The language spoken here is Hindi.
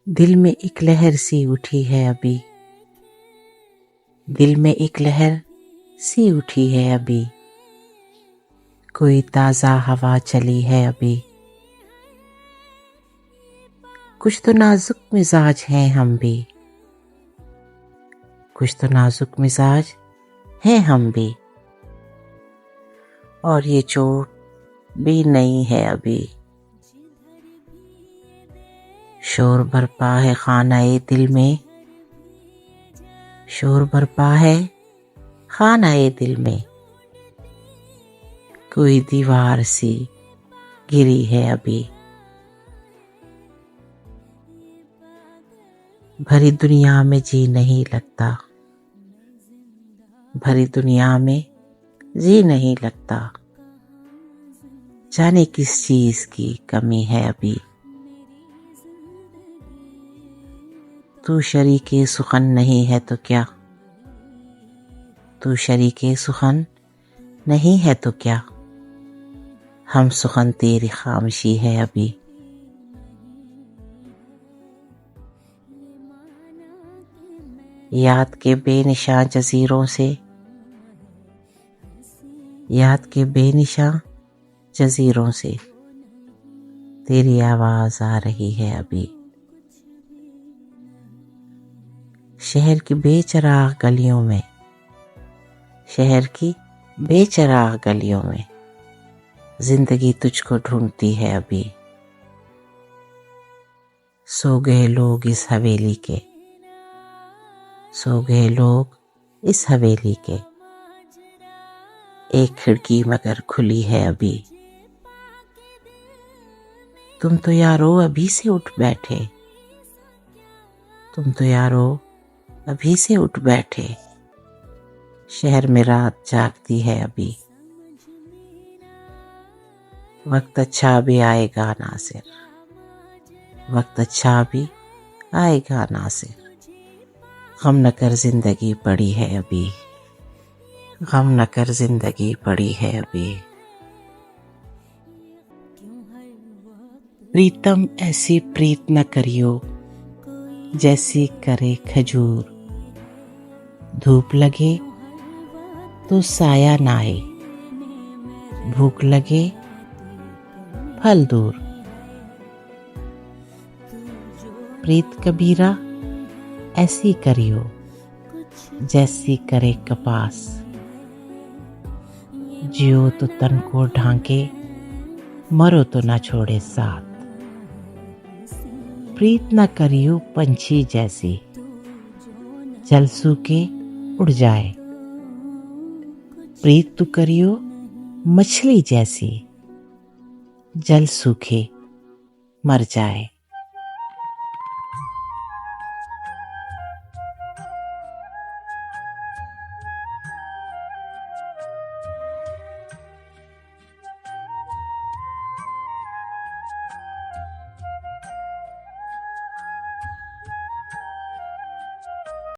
दिल में एक लहर सी उठी है अभी, दिल में एक लहर सी उठी है अभी, कोई ताज़ा हवा चली है अभी। कुछ तो नाजुक मिजाज हैं हम भी, कुछ तो नाजुक मिजाज हैं हम भी, और ये चोट भी नहीं है अभी। शोर बरपा है खानाए दिल में, शोर बरपा है खानाए दिल में, कोई दीवार सी गिरी है अभी। भरी दुनिया में जी नहीं लगता, भरी दुनिया में जी नहीं लगता, जाने किस चीज की कमी है अभी। तू शरीके सुखन नहीं है तो क्या, तू शरीके सुखन नहीं है तो क्या, हम सुखन तेरी खामोशी है अभी। याद के बेनिशान जजीरों से, याद के बेनिशान जजीरों से तेरी आवाज आ रही है अभी। शहर की बेचराग गलियों में, शहर की बेचराग गलियों में जिंदगी तुझको ढूंढती है अभी। सो गए लोग इस हवेली के, सो गए लोग इस हवेली के, एक खिड़की मगर खुली है अभी। तुम तो यारो अभी से उठ बैठे, तुम तो यारो अभी से उठ बैठे, शहर में रात जागती है अभी। वक्त अच्छा भी आएगा नासिर, वक्त अच्छा भी आएगा नासिर, गम न कर जिंदगी पड़ी है अभी, गम न कर जिंदगी पड़ी है अभी। प्रीतम ऐसी प्रीत न करियो जैसी करे खजूर, धूप लगे तो साया ना आए, भूख लगे फल दूर। प्रीत कबीरा ऐसी करियो जैसी करे कपास, जियो तो तन को ढांके, मरो तो ना छोड़े साथ। प्रीत न करियो पंछी जैसी, जल सूखे उड़ जाए, प्रीत तू करियो मछली जैसी, जल सूखे मर जाए।